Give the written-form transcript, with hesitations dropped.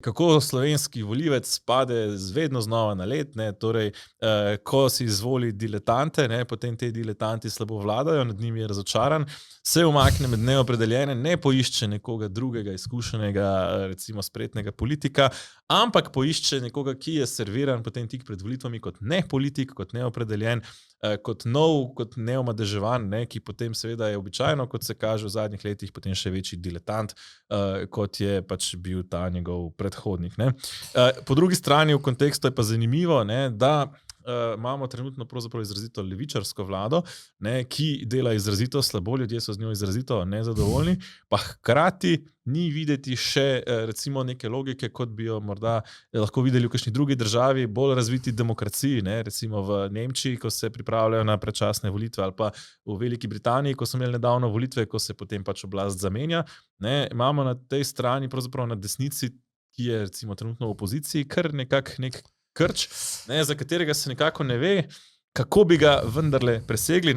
kako slovenski volivec spade vedno znova na led, ne, torej, ko si izvoli diletante, ne, potem te diletanti slabo vladajo, nad njimi je razočaran, se umakne med neopredeljene, ne poišče nekoga drugega, izkušenega, recimo spretnega politika, ampak poišče nekoga, ki je serviran potem tik pred volitvami kot nepolitik, kot neopredeljen, kot nov, kot neomadeževan, ne, ki potem seveda je običajno, kot se kaže v zadnjih letih, potem še večji diletant, kot je pač bil ta njegov predhodnik, ne. Po drugi strani v kontekstu je pa zanimivo, ne, da imamo trenutno pravzaprav izrazito levičarsko vlado, ne, ki dela izrazito slabo, ljudje so z njo izrazito nezadovoljni, pa hkrati ni videti še recimo neke logike, kot bi jo morda lahko videli v kakšni drugi državi, bolj razviti demokraciji, ne, recimo v Nemčiji, ko se pripravljajo na predčasne volitve, ali pa v Veliki Britaniji, ko so imeli nedavno volitve, ko se potem pač oblast zamenja, ne, imamo na tej strani, pravzaprav na desnici, ki je recimo trenutno v opoziciji, kar nekak nek krč, ne, za katerega se nekako ne ve, kako bi ga vendarle presegli.